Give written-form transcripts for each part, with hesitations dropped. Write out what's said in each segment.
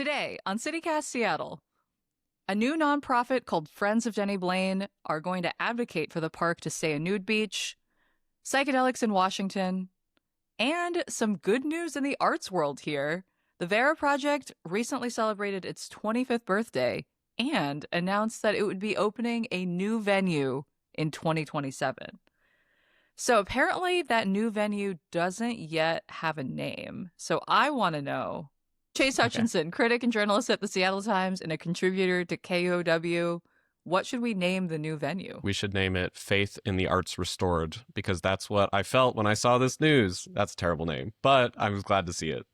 Today on CityCast Seattle, a new nonprofit called Friends of Denny Blaine are going to advocate for the park to stay a nude beach, psychedelics in Washington, and some good news in the arts world here. The Vera project recently celebrated its 25th birthday and announced that it would be opening a new venue in 2027. So apparently that new venue doesn't yet have a name. So I want to know, Chase Hutchinson, critic and journalist at the Seattle Times and a contributor to KOW, what should we name the new venue? We should name it Faith in the Arts Restored, because that's what I felt when I saw this news. That's a terrible name, but I was glad to see it.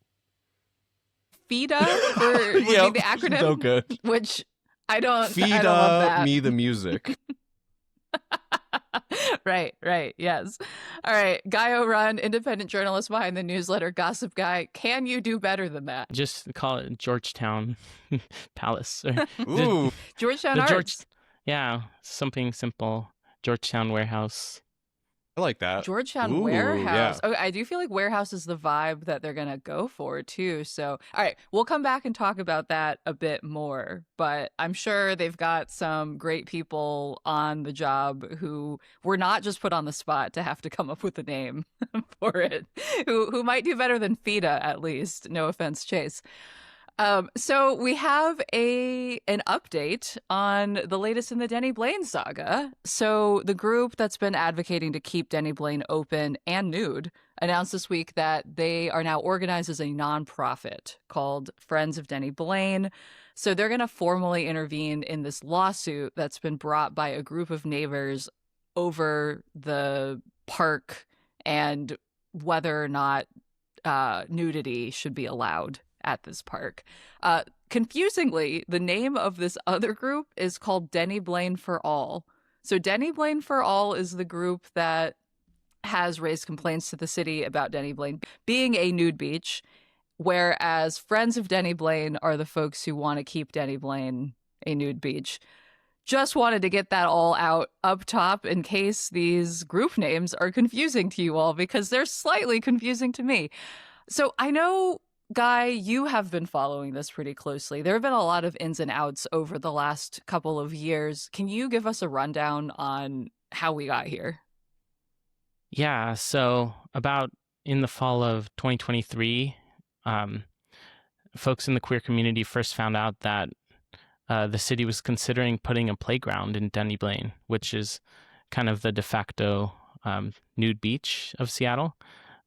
FIDA would be the acronym. So good. Which I don't FIDA, love that. me the music. Right, yes. All right, Guy Oron, independent journalist behind the newsletter Gossip Guy. Can you do better than that? Just call it Georgetown Palace. Ooh. Georgetown Arts. Yeah, something simple. Georgetown Warehouse. I like that. Georgetown Warehouse. Yeah. Oh, I do feel like Warehouse is the vibe that they're going to go for, too. So, all right, we'll come back and talk about that a bit more. But I'm sure they've got some great people on the job who were not just put on the spot to have to come up with a name for it, who might do better than FIDA, at least. No offense, Chase. So we have an update on the latest in the Denny Blaine saga. So the group that's been advocating to keep Denny Blaine open and nude announced this week that they are now organized as a nonprofit called Friends of Denny Blaine. So they're going to formally intervene in this lawsuit that's been brought by a group of neighbors over the park and whether or not nudity should be allowed at this park. Confusingly, the name of this other group is called Denny Blaine for All. So Denny Blaine for All is the group that has raised complaints to the city about Denny Blaine being a nude beach, whereas Friends of Denny Blaine are the folks who want to keep Denny Blaine a nude beach. Just wanted to get that all out up top in case these group names are confusing to you all, because they're slightly confusing to me. So I know, Guy, you have been following this pretty closely. There have been a lot of ins and outs over the last couple of years. Can you give us a rundown on how we got here? Yeah, so about in the fall of 2023, folks in the queer community first found out that the city was considering putting a playground in Denny Blaine, which is kind of the de facto nude beach of Seattle.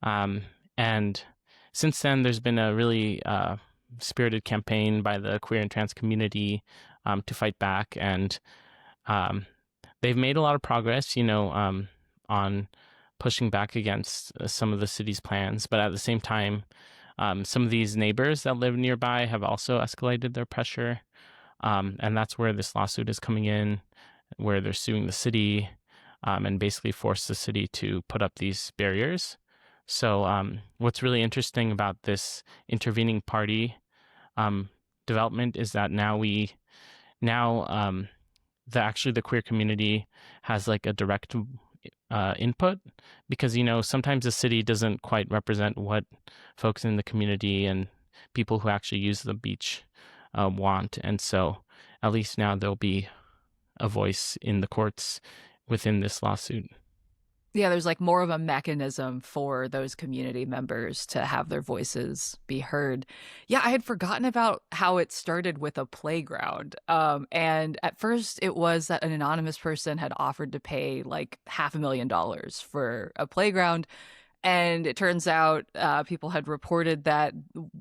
And since then, there's been a really spirited campaign by the queer and trans community to fight back, and they've made a lot of progress, on pushing back against some of the city's plans. But at the same time, some of these neighbors that live nearby have also escalated their pressure, and that's where this lawsuit is coming in, where they're suing the city and basically force the city to put up these barriers. So what's really interesting about this intervening party development is that the queer community has like a direct input, because, sometimes the city doesn't quite represent what folks in the community and people who actually use the beach want. And so at least now there'll be a voice in the courts within this lawsuit. Yeah, there's like more of a mechanism for those community members to have their voices be heard. Yeah, I had forgotten about how it started with a playground. And at first it was that an anonymous person had offered to pay like $500,000 for a playground. And it turns out people had reported that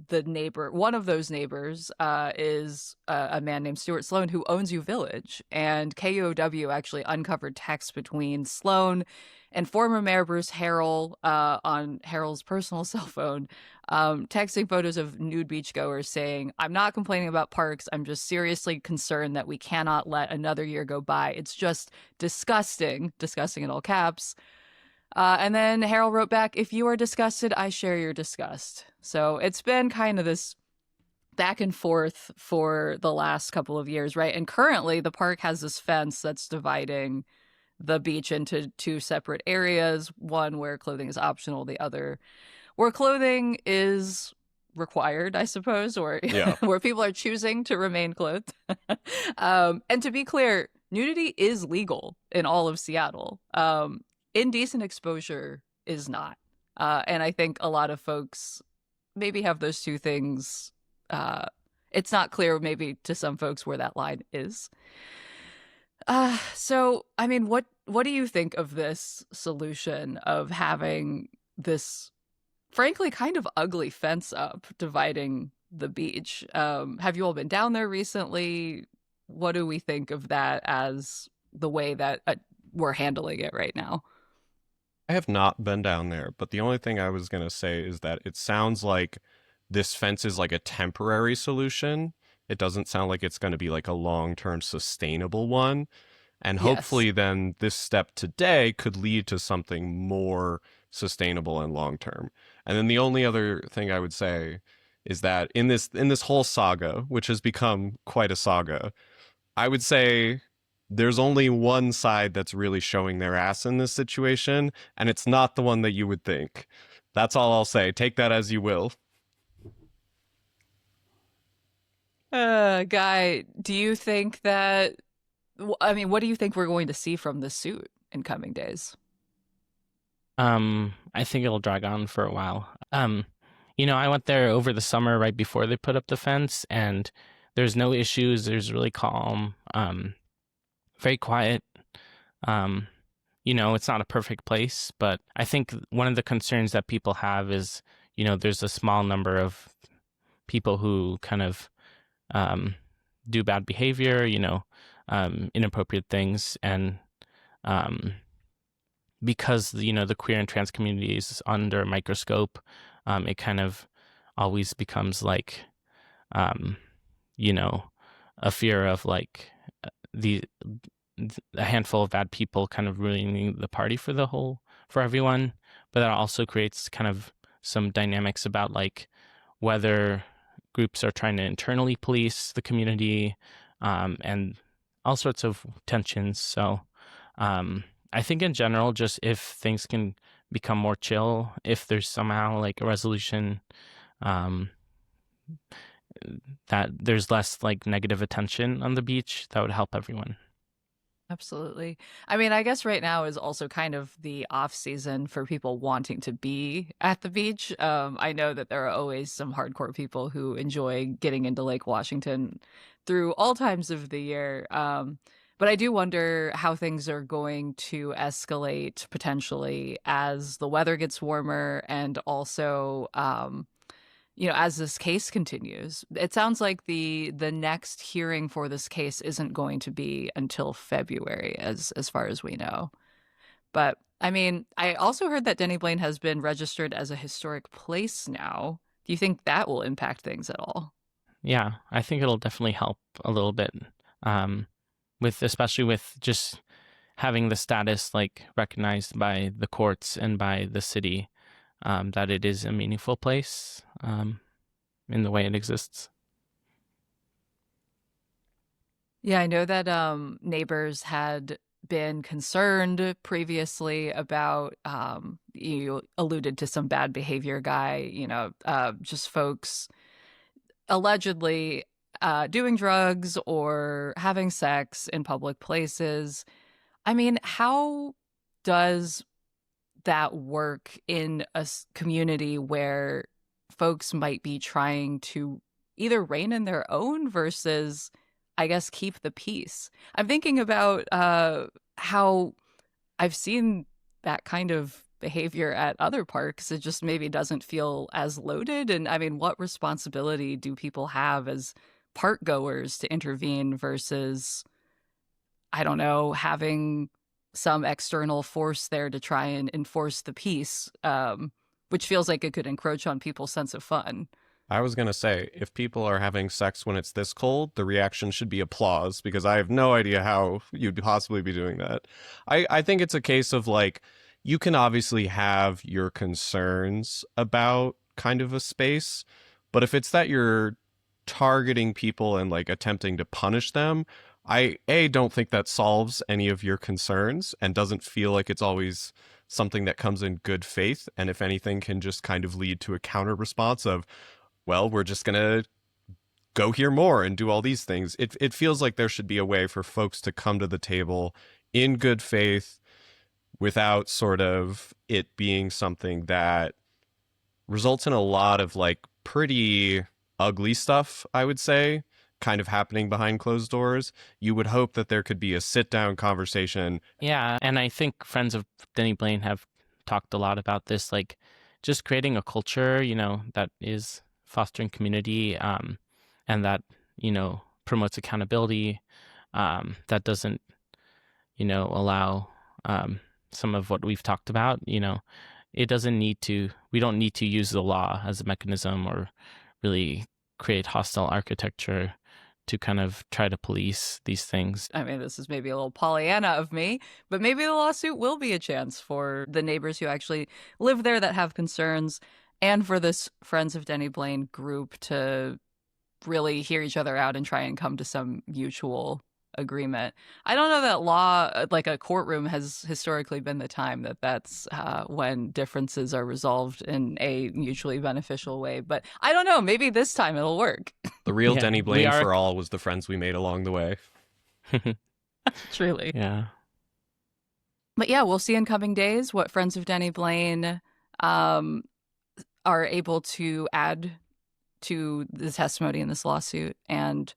one of those neighbors is a man named Stuart Sloan, who owns U Village. And KOW actually uncovered texts between Sloan and former Mayor Bruce Harrell on Harrell's personal cell phone, texting photos of nude beachgoers saying, "I'm not complaining about parks. I'm just seriously concerned that we cannot let another year go by. It's just disgusting," disgusting in all caps. And then Harrell wrote back, "If you are disgusted, I share your disgust." So it's been kind of this back and forth for the last couple of years, right? And currently the park has this fence that's dividing the beach into two separate areas, one where clothing is optional, the other where clothing is required, I suppose, or Yeah. where people are choosing to remain clothed. And to be clear, nudity is legal in all of Seattle. Indecent exposure is not. And I think a lot of folks maybe have those two things. It's not clear maybe to some folks where that line is. So, I mean, what do you think of this solution of having this, frankly, kind of ugly fence up dividing the beach? Have you all been down there recently? What do we think of that as the way that we're handling it right now? I have not been down there, but the only thing I was going to say is that it sounds like this fence is like a temporary solution. It doesn't sound like it's going to be like a long-term sustainable one. And Yes. hopefully then this step today could lead to something more sustainable and long-term. And then the only other thing I would say is that in this whole saga, which has become quite a saga, I would say there's only one side that's really showing their ass in this situation, and it's not the one that you would think. That's all I'll say. Take that as you will. Guy, do you think that, I mean, what do you think we're going to see from the suit in coming days? I think it'll drag on for a while. I went there over the summer right before they put up the fence, and there's no issues. There's really calm, very quiet. It's not a perfect place, but I think one of the concerns that people have is, there's a small number of people who kind of do bad behavior, inappropriate things, and because the queer and trans community is under a microscope, it kind of always becomes like a fear of like the a handful of bad people kind of ruining the party for everyone. But that also creates kind of some dynamics about like whether groups are trying to internally police the community, and all sorts of tensions. So I think in general, just if things can become more chill, if there's somehow like a resolution, that there's less like negative attention on the beach, that would help everyone. Absolutely. I mean, I guess right now is also kind of the off season for people wanting to be at the beach. I know that there are always some hardcore people who enjoy getting into Lake Washington through all times of the year. But I do wonder how things are going to escalate potentially as the weather gets warmer and also, as this case continues. It sounds like the next hearing for this case isn't going to be until February, as far as we know. But I mean, I also heard that Denny Blaine has been registered as a historic place now. Do you think that will impact things at all? Yeah, I think it'll definitely help a little bit, especially with just having the status like recognized by the courts and by the city, that it is a meaningful place in the way it exists. Yeah, I know that neighbors had been concerned previously about, you alluded to some bad behavior guy, just folks allegedly doing drugs or having sex in public places. I mean, how does that work in a community where folks might be trying to either rein in their own versus, I guess, keep the peace? I'm thinking about how I've seen that kind of behavior at other parks. It just maybe doesn't feel as loaded. And I mean, what responsibility do people have as park goers to intervene versus, I don't know, having some external force there to try and enforce the peace, which feels like it could encroach on people's sense of fun. I was going to say, if people are having sex when it's this cold, the reaction should be applause, because I have no idea how you'd possibly be doing that. I think it's a case of like, you can obviously have your concerns about kind of a space, but if it's that you're targeting people and like attempting to punish them, I don't think that solves any of your concerns and doesn't feel like it's always something that comes in good faith. And if anything, can just kind of lead to a counter response of, well, we're just going to go hear more and do all these things. It feels like there should be a way for folks to come to the table in good faith without sort of it being something that results in a lot of like pretty ugly stuff, I would say, kind of happening behind closed doors. You would hope that there could be a sit down conversation. Yeah. And I think friends of Denny Blaine have talked a lot about this, like just creating a culture, that is fostering community, and that, promotes accountability, that doesn't, allow some of what we've talked about. We don't need to use the law as a mechanism or really create hostile architecture to kind of try to police these things. I mean, this is maybe a little Pollyanna of me, but maybe the lawsuit will be a chance for the neighbors who actually live there that have concerns, and for this Friends of Denny Blaine group to really hear each other out and try and come to some mutual agreement. I don't know that law, like a courtroom, has historically been the time that's when differences are resolved in a mutually beneficial way. But I don't know. Maybe this time it'll work. The real Denny Blaine for all was the friends we made along the way. Truly. Yeah. But yeah, we'll see in coming days what Friends of Denny Blaine are able to add to the testimony in this lawsuit. And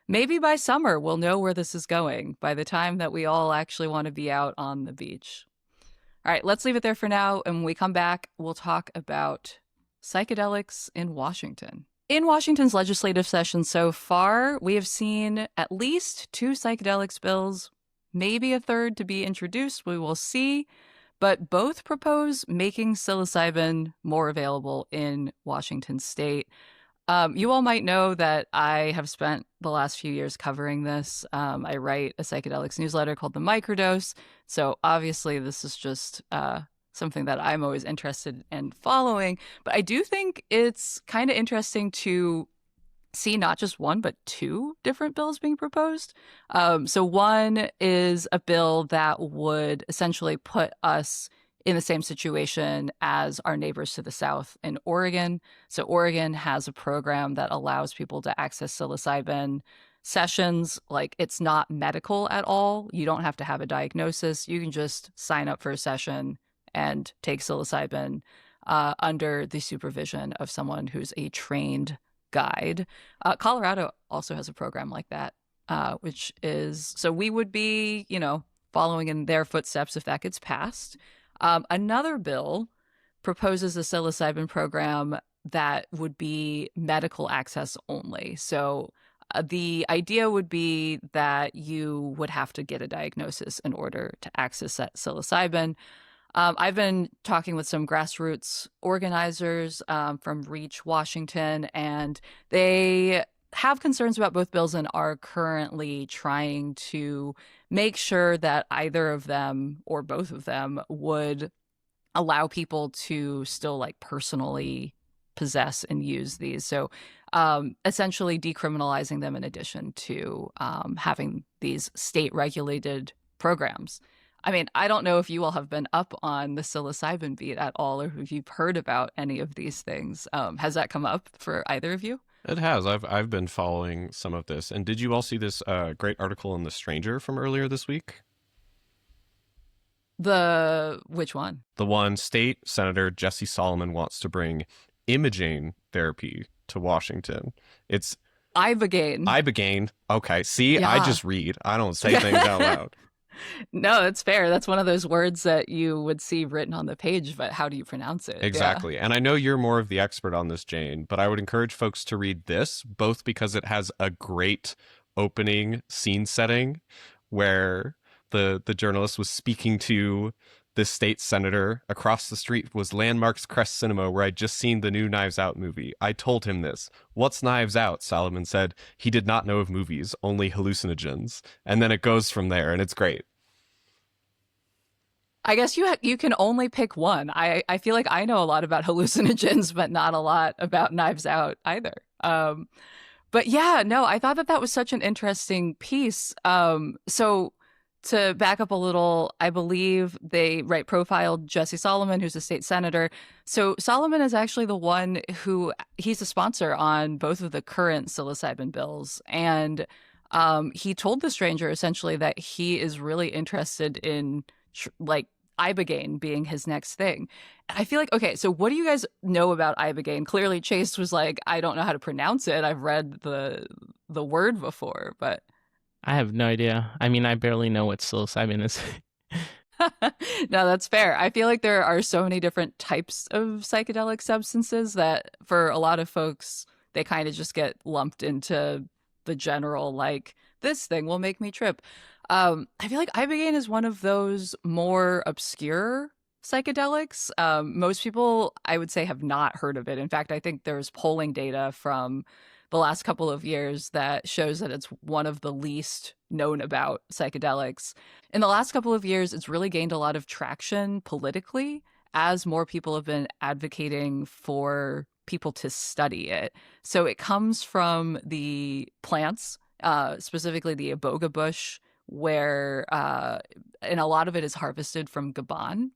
maybe by summer, we'll know where this is going by the time that we all actually want to be out on the beach. All right, let's leave it there for now. And when we come back, we'll talk about psychedelics in Washington. In Washington's legislative session so far, we have seen at least 2 psychedelics bills, maybe a third to be introduced. We will see. But both propose making psilocybin more available in Washington state. You all might know that I have spent the last few years covering this. I write a psychedelics newsletter called The Microdose. So obviously this is just something that I'm always interested in following. But I do think it's kind of interesting to see not just one, but 2 different bills being proposed. So one is a bill that would essentially put us in the same situation as our neighbors to the south in Oregon. So Oregon has a program that allows people to access psilocybin sessions. Like, it's not medical at all. You don't have to have a diagnosis. You can just sign up for a session and take psilocybin under the supervision of someone who's a trained guide. Colorado also has a program like that, which is, so we would be, following in their footsteps if that gets passed. Another bill proposes a psilocybin program that would be medical access only. So the idea would be that you would have to get a diagnosis in order to access that psilocybin. I've been talking with some grassroots organizers from Reach Washington, and they have concerns about both bills and are currently trying to make sure that either of them or both of them would allow people to still like personally possess and use these. So essentially decriminalizing them in addition to having these state regulated programs. I mean, I don't know if you all have been up on the psilocybin beat at all, or if you've heard about any of these things. Has that come up for either of you? It has. I've been following some of this. And did you all see this great article in The Stranger from earlier this week? Which one? The one, State Senator Jesse Solomon wants to bring ibogaine therapy to Washington. It's ibogaine. Ibogaine. Okay. See, yeah. I just read. I don't say things out loud. No, it's fair. That's one of those words that you would see written on the page, but how do you pronounce it? Exactly. Yeah. And I know you're more of the expert on this, Jane, but I would encourage folks to read this, both because it has a great opening scene setting where the journalist was speaking to this state senator. Across the street was Landmark's Crest Cinema, where I'd just seen the new Knives Out movie. I told him this. What's Knives Out? Solomon said. He did not know of movies, only hallucinogens. And then it goes from there, and it's great. I guess you can only pick one. I feel like I know a lot about hallucinogens, but not a lot about Knives Out either. But yeah, no, I thought that was such an interesting piece. So to back up a little, I believe they profiled Jesse Solomon, who's a state senator. So Solomon is actually the one who he's a sponsor on both of the current psilocybin bills. And he told the stranger essentially that he is really interested in like ibogaine being his next thing. I feel like, okay, so what do you guys know about ibogaine? Clearly Chase was like, I don't know how to pronounce it. I've read the word before, but I have no idea. I mean, I barely know what psilocybin is. No, that's fair. I feel like there are so many different types of psychedelic substances that for a lot of folks, they kind of just get lumped into the general, like, this thing will make me trip. I feel like ibogaine is one of those more obscure psychedelics. Most people, I would say, have not heard of it. In fact, I think there's polling data from the last couple of years that shows that it's one of the least known about psychedelics. In the last couple of years, it's really gained a lot of traction politically as more people have been advocating for people to study it. So it comes from the plants, specifically the iboga bush, where and a lot of it is harvested from Gabon.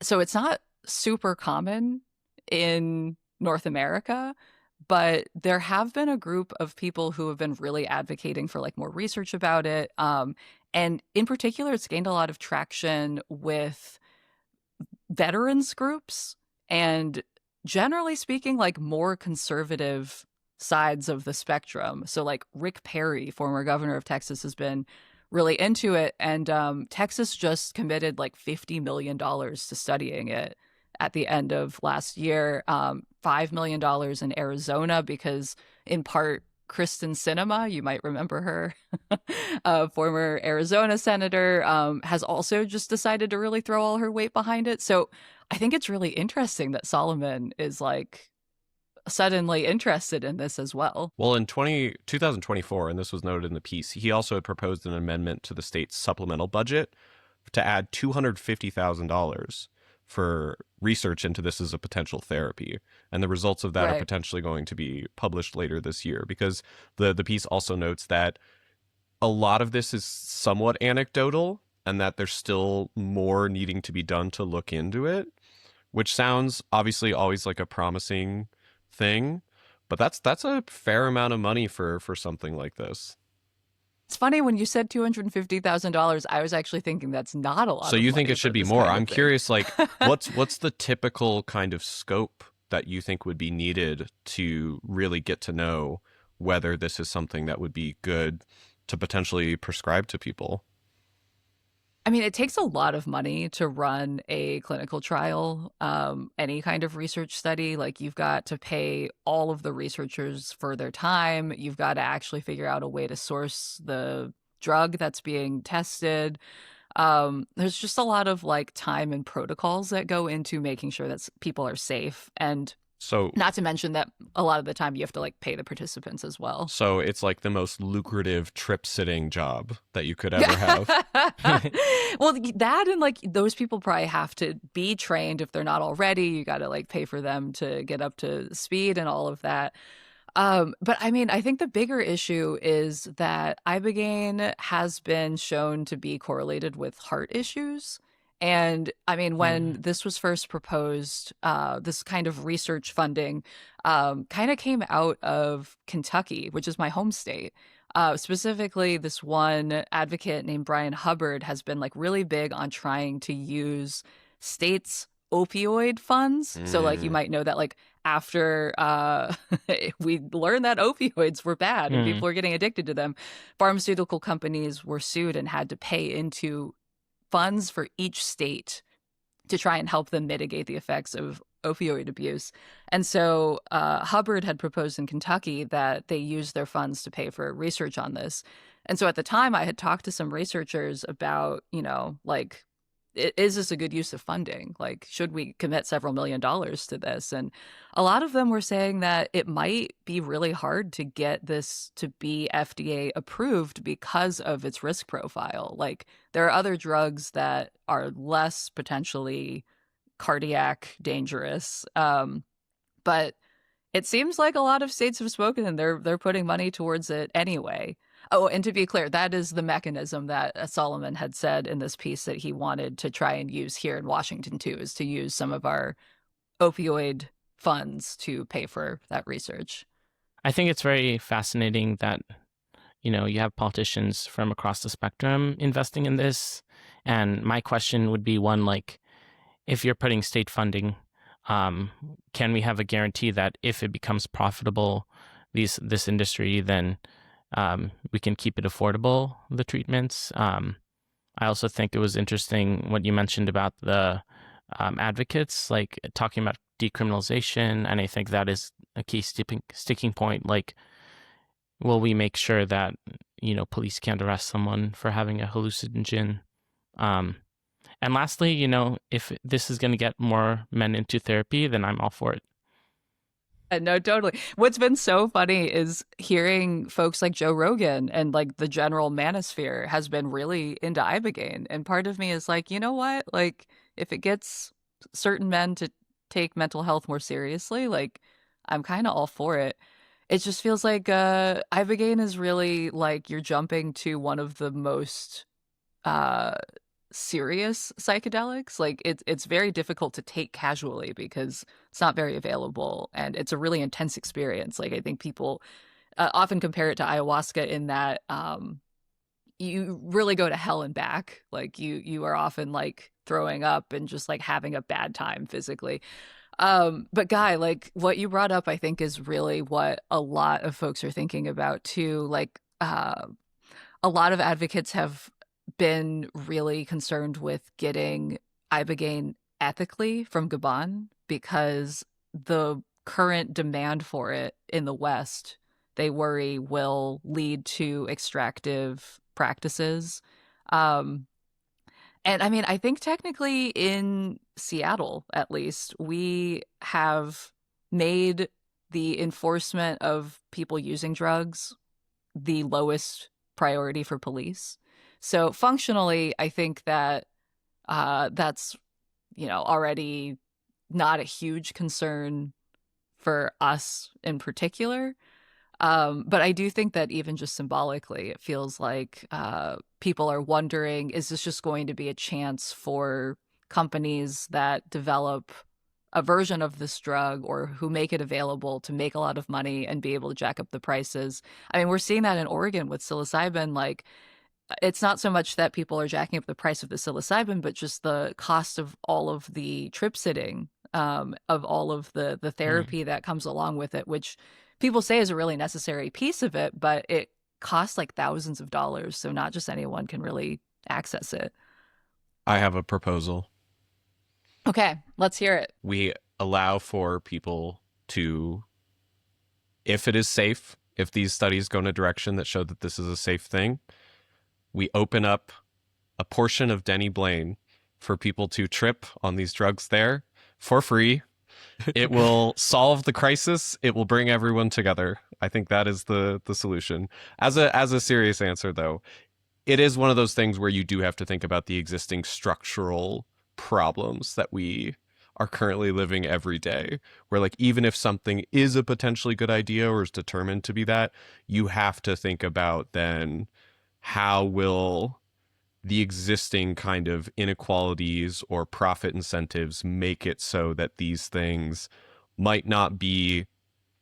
So it's not super common in North America, but there have been a group of people who have been really advocating for like more research about it. And in particular, it's gained a lot of traction with veterans groups and generally speaking, like more conservative sides of the spectrum. So like Rick Perry, former governor of Texas, has been really into it. And Texas just committed like $50 million to studying it at the end of last year, $5 million in Arizona, because in part, Kristen Sinema, you might remember her, a former Arizona senator, has also just decided to really throw all her weight behind it. So I think it's really interesting that Solomon is like suddenly interested in this as well. Well, in 2024, and this was noted in the piece, he also had proposed an amendment to the state's supplemental budget to add $250,000 for research into this as a potential therapy. And the results of that are potentially going to be published later this year, because the piece also notes that a lot of this is somewhat anecdotal and that there's still more needing to be done to look into it, which sounds obviously always like a promising thing, but that's a fair amount of money for something like this. It's funny, when you said $250,000, I was actually thinking that's not a lot. So you think it should be more? I'm curious, like, what's the typical kind of scope that you think would be needed to really get to know whether this is something that would be good to potentially prescribe to people? I mean, it takes a lot of money to run a clinical trial, any kind of research study. Like, you've got to pay all of the researchers for their time. You've got to actually figure out a way to source the drug that's being tested. There's just a lot of like time and protocols that go into making sure that people are safe. And so, not to mention that a lot of the time you have to like pay the participants as well. So it's like the most lucrative trip sitting job that you could ever have. Well, that, and like those people probably have to be trained if they're not already. You got to like pay for them to get up to speed and all of that. But I mean, I think the bigger issue is that ibogaine has been shown to be correlated with heart issues. And I mean, when this was first proposed, this kind of research funding kind of came out of Kentucky, which is my home state. Specifically, this one advocate named Brian Hubbard has been like really big on trying to use states' opioid funds. So like you might know that like after we learned that opioids were bad and people were getting addicted to them, pharmaceutical companies were sued and had to pay into funds for each state to try and help them mitigate the effects of opioid abuse. And so Hubbard had proposed in Kentucky that they use their funds to pay for research on this. And so at the time I had talked to some researchers about, you know, like, is this a good use of funding? Like, should we commit several $1 million to this? And a lot of them were saying that it might be really hard to get this to be FDA approved because of its risk profile. Like, there are other drugs that are less potentially cardiac dangerous. But it seems like a lot of states have spoken and they're putting money towards it anyway. Oh, and to be clear, that is the mechanism that Solomon had said in this piece that he wanted to try and use here in Washington too, is to use some of our opioid funds to pay for that research. I think it's very fascinating that, you have politicians from across the spectrum investing in this. And my question would be one, like, if you're putting state funding, can we have a guarantee that if it becomes profitable, this industry, then we can keep it affordable, the treatments? I also think it was interesting what you mentioned about the advocates, like talking about decriminalization. And I think that is a key sticking point. Like, will we make sure that, police can't arrest someone for having a hallucinogen? And lastly, if this is going to get more men into therapy, then I'm all for it. No, totally. What's been so funny is hearing folks like Joe Rogan and like the general manosphere has been really into ibogaine. And part of me is like, you know what? Like, if it gets certain men to take mental health more seriously, like, I'm kind of all for it. It just feels like ibogaine is really like you're jumping to one of the most uh serious psychedelics. Like it's very difficult to take casually because it's not very available and it's a really intense experience. Like I think people often compare it to ayahuasca in that you really go to hell and back. Like you are often like throwing up and just like having a bad time physically. But Guy, like what you brought up, I think is really what a lot of folks are thinking about too. Like a lot of advocates have been really concerned with getting ibogaine ethically from Gabon because the current demand for it in the West, they worry will lead to extractive practices. And I mean, I think technically in Seattle, at least, we have made the enforcement of people using drugs the lowest priority for police. So functionally, I think that that's, already not a huge concern for us in particular. But I do think that even just symbolically, it feels like people are wondering, is this just going to be a chance for companies that develop a version of this drug or who make it available to make a lot of money and be able to jack up the prices? I mean, we're seeing that in Oregon with psilocybin. Like, it's not so much that people are jacking up the price of the psilocybin, but just the cost of all of the trip sitting, of all of the therapy that comes along with it, which people say is a really necessary piece of it, but it costs like thousands of dollars. So not just anyone can really access it. I have a proposal. Okay, let's hear it. We allow for people to, if it is safe, if these studies go in a direction that show that this is a safe thing, we open up a portion of Denny Blaine for people to trip on these drugs there for free. It will solve the crisis. It will bring everyone together. I think that is the solution. As a serious answer, though, it is one of those things where you do have to think about the existing structural problems that we are currently living every day, where like even if something is a potentially good idea or is determined to be that, you have to think about then how will the existing kind of inequalities or profit incentives make it so that these things might not be,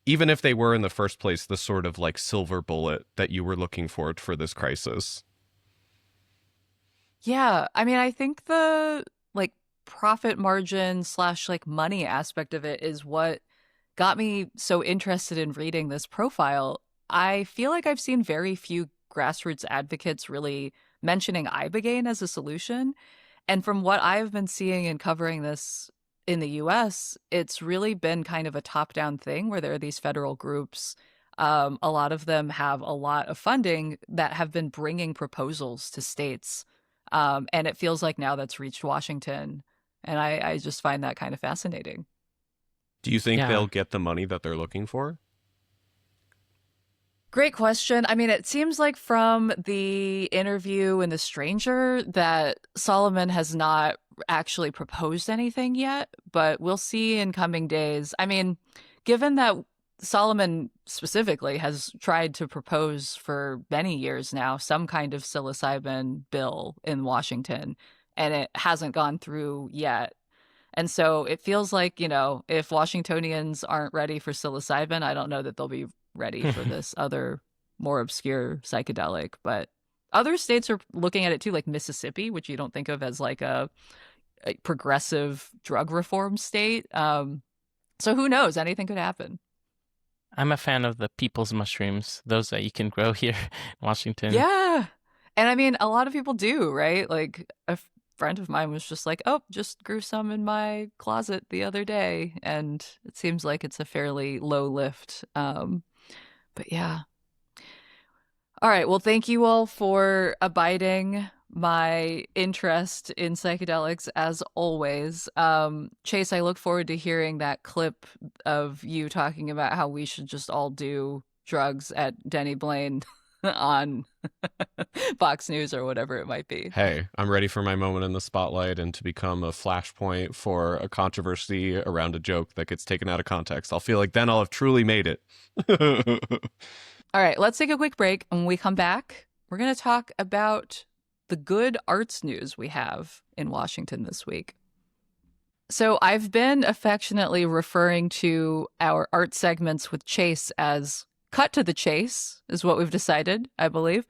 even if they were in the first place, the sort of like silver bullet that you were looking for this crisis. Yeah, I mean, I think the like profit margin / like money aspect of it is what got me so interested in reading this profile. I feel like I've seen very few grassroots advocates really mentioning ibogaine as a solution. And from what I've been seeing and covering this in the US, it's really been kind of a top-down thing where there are these federal groups. A lot of them have a lot of funding that have been bringing proposals to states. And it feels like now that's reached Washington. And I just find that kind of fascinating. Do you think they'll get the money that they're looking for? Great question. I mean, it seems like from the interview in The Stranger that Solomon has not actually proposed anything yet, but we'll see in coming days. I mean, given that Solomon specifically has tried to propose for many years now some kind of psilocybin bill in Washington, and it hasn't gone through yet. And so it feels like, if Washingtonians aren't ready for psilocybin, I don't know that they'll be ready for this other more obscure psychedelic. But other states are looking at it too, like Mississippi, which you don't think of as like a progressive drug reform state. So who knows? Anything could happen. I'm a fan of the people's mushrooms, those that you can grow here in Washington. Yeah. And I mean, a lot of people do, right? Like a friend of mine was just like, oh, just grew some in my closet the other day. And it seems like it's a fairly low lift. But yeah. All right. Well, thank you all for abiding my interest in psychedelics as always. Chase, I look forward to hearing that clip of you talking about how we should just all do drugs at Denny Blaine on Fox News or whatever it might be. Hey, I'm ready for my moment in the spotlight and to become a flashpoint for a controversy around a joke that gets taken out of context. I'll feel like then I'll have truly made it. All right, let's take a quick break. And when we come back, we're going to talk about the good arts news we have in Washington this week. So I've been affectionately referring to our art segments with Chase as cut to the chase, is what we've decided, I believe.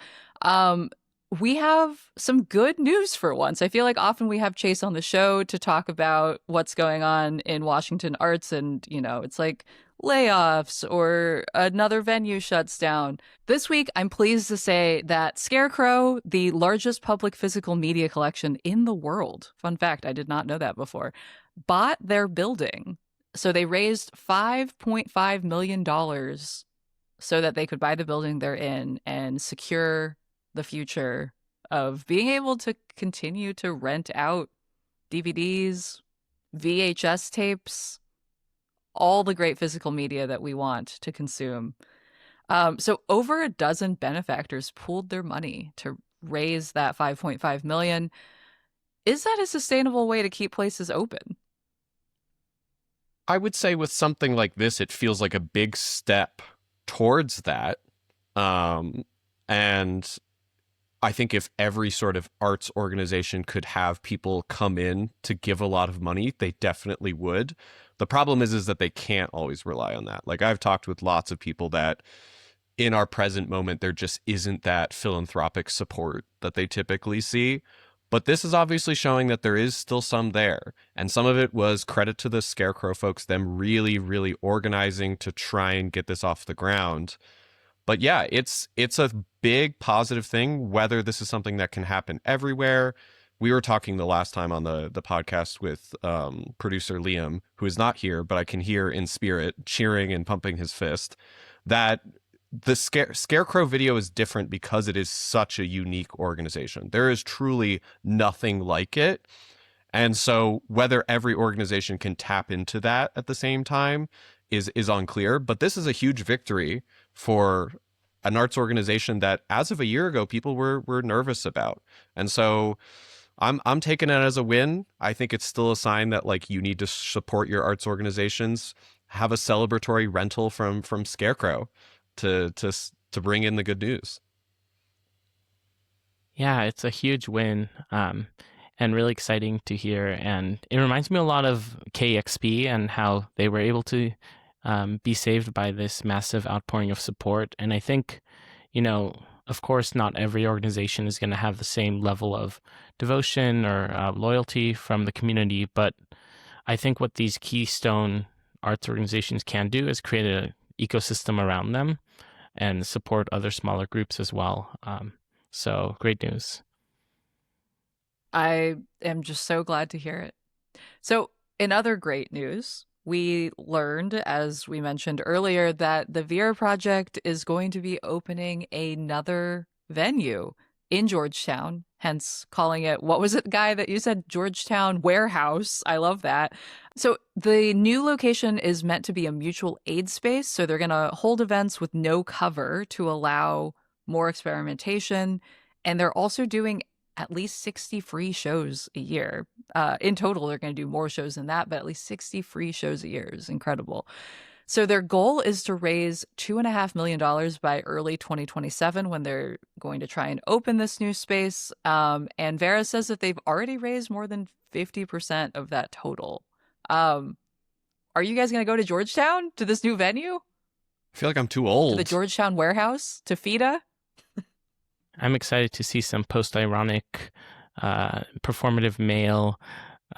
We have some good news for once. I feel like often we have Chase on the show to talk about what's going on in Washington arts, and, it's like layoffs or another venue shuts down. This week, I'm pleased to say that Scarecrow, the largest public physical media collection in the world, fun fact, I did not know that before, bought their building. So they raised $5.5 million so that they could buy the building they're in and secure the future of being able to continue to rent out DVDs, VHS tapes, all the great physical media that we want to consume. So over a dozen benefactors pooled their money to raise that $5.5 million. Is that a sustainable way to keep places open? I would say with something like this, it feels like a big step towards that. And I think if every sort of arts organization could have people come in to give a lot of money, they definitely would. The problem is that they can't always rely on that. Like, I've talked with lots of people that in our present moment, there just isn't that philanthropic support that they typically see. But this is obviously showing that there is still some there. And some of it was credit to the Scarecrow folks, them really, really organizing to try and get this off the ground. But yeah, it's a big positive thing, whether this is something that can happen everywhere. We were talking the last time on the podcast with producer Liam, who is not here, but I can hear in spirit cheering and pumping his fist, that the Scarecrow video is different because it is such a unique organization. There is truly nothing like it. And so whether every organization can tap into that at the same time is unclear. But this is a huge victory for an arts organization that, as of a year ago, people were nervous about. And so I'm taking it as a win. I think it's still a sign that, like, you need to support your arts organizations. Have a celebratory rental from Scarecrow to bring in the good news. Yeah, it's a huge win, and really exciting to hear. And it reminds me a lot of KEXP and how they were able to be saved by this massive outpouring of support. And I think, of course, not every organization is going to have the same level of devotion or loyalty from the community. But I think what these keystone arts organizations can do is create an ecosystem around them and support other smaller groups as well. So great news. I am just so glad to hear it. So in other great news, we learned, as we mentioned earlier, that the Vera Project is going to be opening another venue in Georgetown, hence calling it, what was it, Guy, that you said? Georgetown Warehouse. I love that. So the new location is meant to be a mutual aid space. So they're going to hold events with no cover to allow more experimentation. And they're also doing at least 60 free shows a year. In total, they're going to do more shows than that, but at least 60 free shows a year is incredible. So their goal is to raise $2.5 million by early 2027 when they're going to try and open this new space. And Vera says that they've already raised more than 50% of that total. Are you guys going to go to Georgetown, to this new venue? I feel like I'm too old. To the Georgetown warehouse, to FIDA? I'm excited to see some post-ironic, performative male,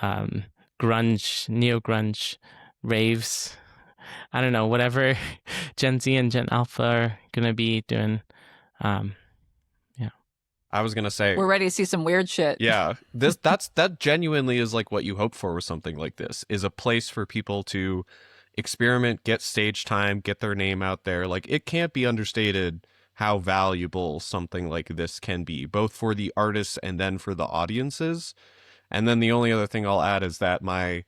grunge, neo-grunge raves. I don't know, whatever Gen Z and Gen Alpha are going to be doing. I was going to say, we're ready to see some weird shit. Yeah, that genuinely is like what you hope for with something like this, is a place for people to experiment, get stage time, get their name out there. Like, it can't be understated how valuable something like this can be, both for the artists and then for the audiences. And then the only other thing I'll add is that my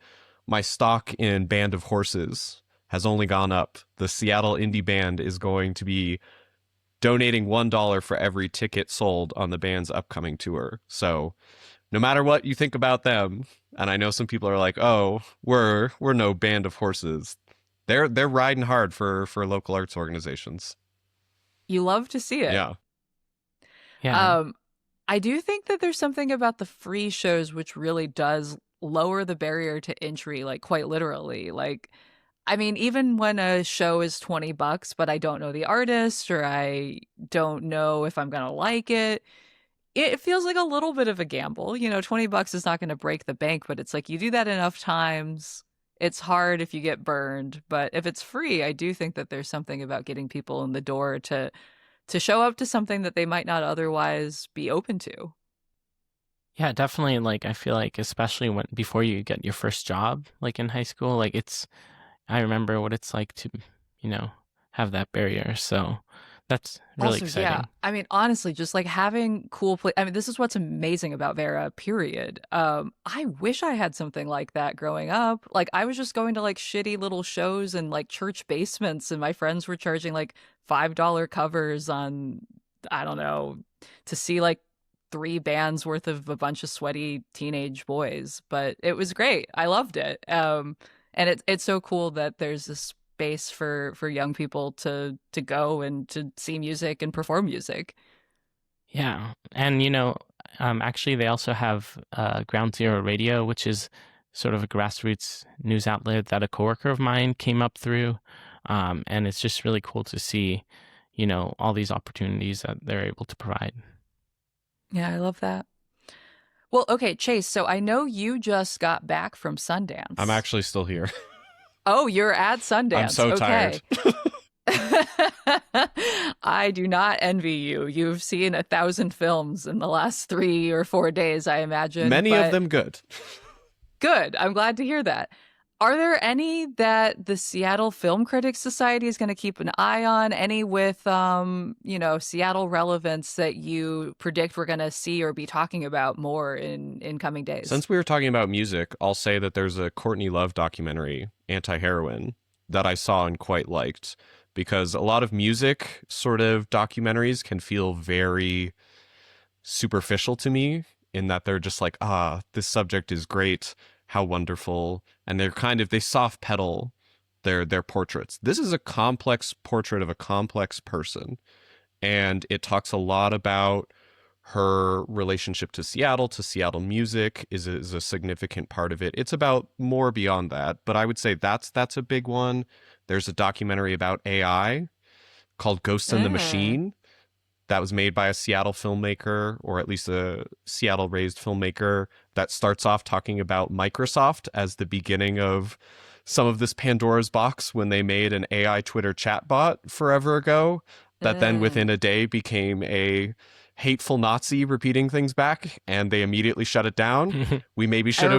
stock in Band of Horses has only gone up. The Seattle indie band is going to be donating $1 for every ticket sold on the band's upcoming tour. So no matter what you think about them, and I know some people are like, oh, we're no Band of Horses. They're riding hard for local arts organizations. You love to see it. Yeah. Yeah. I do think that there's something about the free shows which really does lower the barrier to entry, like quite literally. Like, I mean, even when a show is $20, but I don't know the artist or I don't know if I'm going to like it, it feels like a little bit of a gamble. You know, $20 is not going to break the bank, but it's like you do that enough times. It's hard if you get burned, but if it's free, I do think that there's something about getting people in the door to show up to something that they might not otherwise be open to. Yeah, definitely. Like, I feel like, especially before you get your first job, like in high school, like I remember what it's like to, have that barrier. So that's really Also, exciting. yeah. I mean, honestly, just like having cool I mean, this is what's amazing about Vera, period. I wish I had something like that growing up. Like, I was just going to like shitty little shows in like church basements, and my friends were charging like $5 covers on, I don't know, to see like 3 bands worth of a bunch of sweaty teenage boys. But it was great. I loved it. And it's so cool that there's this space for young people to go and to see music and perform music. Yeah. And, actually, they also have Ground Zero Radio, which is sort of a grassroots news outlet that a coworker of mine came up through. And it's just really cool to see, all these opportunities that they're able to provide. Yeah, I love that. Well, okay, Chase, so I know you just got back from Sundance. I'm actually still here. Oh, you're at Sundance. I'm so tired. I do not envy you. You've seen 1,000 films in the last 3 or 4 days, I imagine. Many of them good. Good. I'm glad to hear that. Are there any that the Seattle Film Critics Society is going to keep an eye on? Any with, Seattle relevance that you predict we're going to see or be talking about more in coming days? Since we were talking about music, I'll say that there's a Courtney Love documentary, Anti-Heroin, that I saw and quite liked, because a lot of music sort of documentaries can feel very superficial to me in that they're just like, this subject is great. How wonderful. And they soft pedal their portraits. This is a complex portrait of a complex person. And it talks a lot about her relationship to Seattle music is a significant part of it. It's about more beyond that, but I would say that's a big one. There's a documentary about AI called Ghost in the Machine that was made by a Seattle filmmaker, or at least a Seattle-raised filmmaker, that starts off talking about Microsoft as the beginning of some of this Pandora's box when they made an AI Twitter chatbot forever ago that then within a day became a hateful Nazi repeating things back, and they immediately shut it down. We maybe should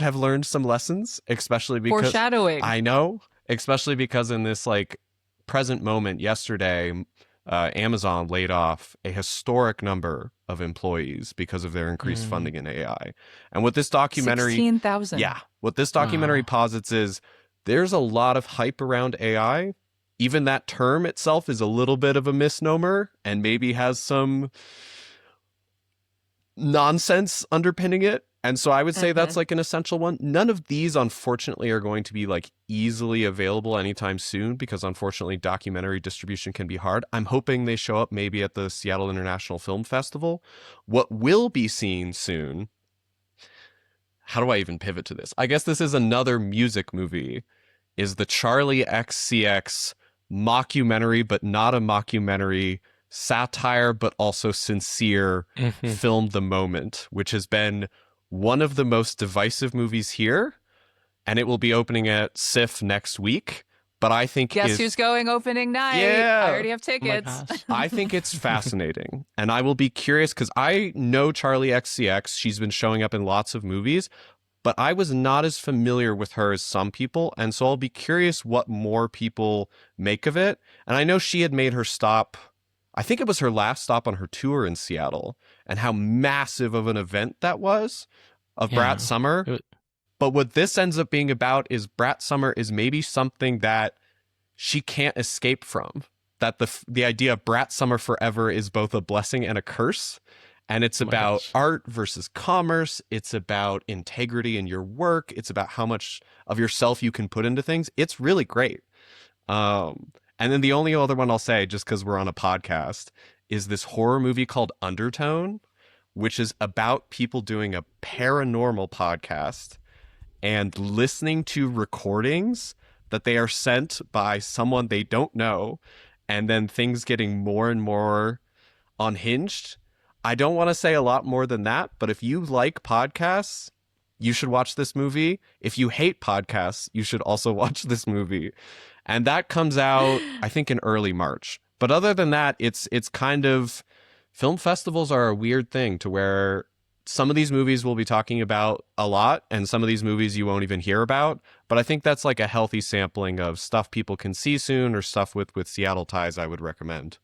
have learned some lessons, especially because foreshadowing. I know, especially because in this like present moment yesterday, Amazon laid off a historic number of employees because of their increased funding in AI. And what this documentary 16,000. Yeah. What this documentary posits is there's a lot of hype around AI. Even that term itself is a little bit of a misnomer and maybe has some nonsense underpinning it. And so I would say that's like an essential one. None of these, unfortunately, are going to be like easily available anytime soon because unfortunately documentary distribution can be hard. I'm hoping they show up maybe at the Seattle International Film Festival. What will be seen soon, how do I even pivot to this? I guess this is another music movie, is the Charlie XCX mockumentary, but not a mockumentary, satire, but also sincere film The Moment, which has been one of the most divisive movies here, and it will be opening at SIFF next week. But I think guess who's going opening night? Yeah. I already have tickets. Oh I think it's fascinating, and I will be curious because I know Charlie XCX. She's been showing up in lots of movies, but I was not as familiar with her as some people, and so I'll be curious what more people make of it. And I know she had made her stop, I think it was her last stop on her tour in Seattle, and how massive of an event that was of Brat Summer. But what this ends up being about is Brat Summer is maybe something that she can't escape from. That the idea of Brat Summer forever is both a blessing and a curse. And it's about art versus commerce. It's about integrity in your work. It's about how much of yourself you can put into things. It's really great. And then the only other one I'll say, just because we're on a podcast, is this horror movie called Undertone, which is about people doing a paranormal podcast and listening to recordings that they are sent by someone they don't know, and then things getting more and more unhinged. I don't want to say a lot more than that, but if you like podcasts, you should watch this movie. If you hate podcasts, you should also watch this movie. And that comes out, I think, in early March. But other than that, it's kind of, film festivals are a weird thing to where some of these movies we'll be talking about a lot, and some of these movies you won't even hear about. But I think that's like a healthy sampling of stuff people can see soon or stuff with Seattle ties I would recommend.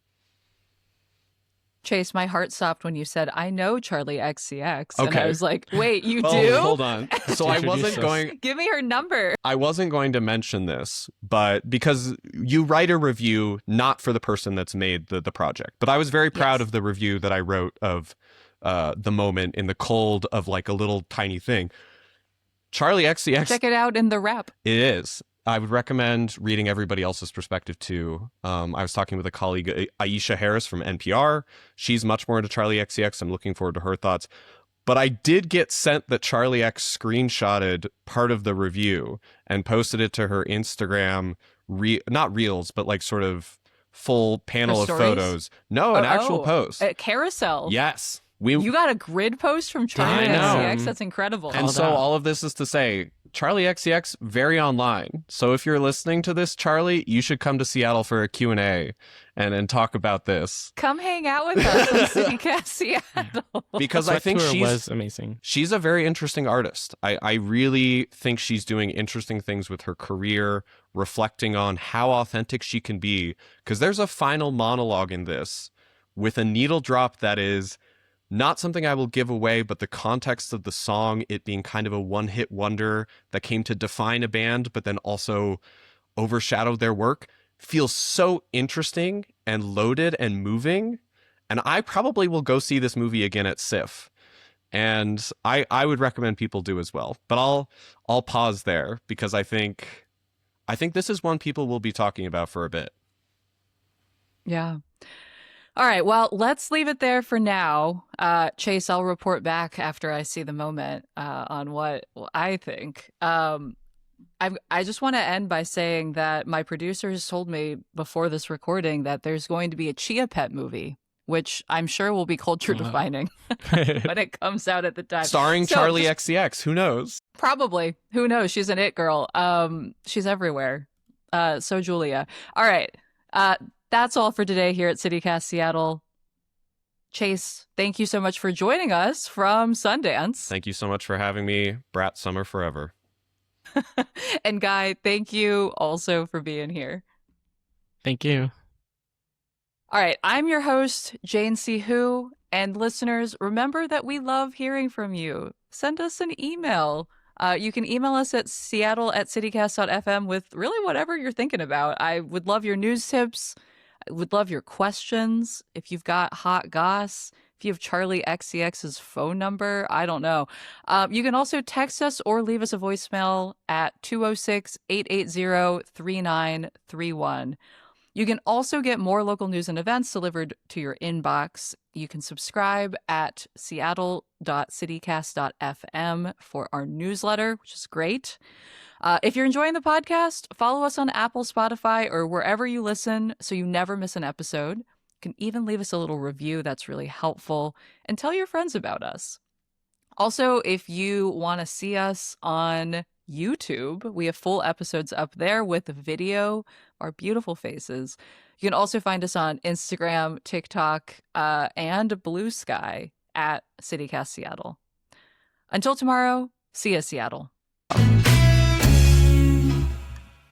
Chase, my heart stopped when you said, I know Charlie XCX. Okay. And I was like, wait, you do? Hold on. So I wasn't going... Give me her number. I wasn't going to mention this, but because you write a review not for the person that's made the project. But I was very proud of the review that I wrote of The Moment in the cold of like a little tiny thing. Charlie XCX... Check it out in the rep. It is. I would recommend reading everybody else's perspective too. I was talking with a colleague, Aisha Harris from NPR. She's much more into Charlie XCX. I'm looking forward to her thoughts. But I did get sent that Charlie X screenshotted part of the review and posted it to her Instagram, not reels, but like sort of full panel of photos. No, an actual post. A carousel. Yes. You got a grid post from Charlie XCX? That's incredible. And so all of this is to say, Charlie XCX, very online. So if you're listening to this, Charlie, you should come to Seattle for a Q&A and talk about this. Come hang out with us on CityCast Seattle. Because I think was amazing. She's a very interesting artist. I really think she's doing interesting things with her career, reflecting on how authentic she can be. Because there's a final monologue in this with a needle drop that is not something I will give away, but the context of the song, it being kind of a one-hit wonder that came to define a band, but then also overshadowed their work, feels so interesting and loaded and moving. And I probably will go see this movie again at SIFF. And I would recommend people do as well. But I'll pause there because I think this is one people will be talking about for a bit. Yeah. All right, well, let's leave it there for now. Chase, I'll report back after I see The Moment on what I think. I just want to end by saying that my producers told me before this recording that there's going to be a Chia Pet movie, which I'm sure will be culture defining when it comes out at the time. Starring Charlie XCX, who knows? Probably. Who knows? She's an it girl. She's everywhere. So Julia. All right. That's all for today here at CityCast Seattle. Chase, thank you so much for joining us from Sundance. Thank you so much for having me. Brat Summer forever. And Guy, thank you also for being here. Thank you. All right, I'm your host, Jane C. Hu, and listeners, remember that we love hearing from you. Send us an email. You can email us at seattle@citycast.fm with really whatever you're thinking about. I would love your news tips. I would love your questions. If you've got hot goss, if you have Charlie XCX's phone number, I don't know. You can also text us or leave us a voicemail at 206-880-3931. You can also get more local news and events delivered to your inbox. You can subscribe at seattle.citycast.fm for our newsletter, which is great. If you're enjoying the podcast, follow us on Apple, Spotify, or wherever you listen so you never miss an episode. You can even leave us a little review. That's really helpful. And tell your friends about us. Also, if you want to see us on YouTube, we have full episodes up there with the video, our beautiful faces. You can also find us on Instagram, TikTok, and Blue Sky at CityCast Seattle. Until tomorrow, see ya, Seattle.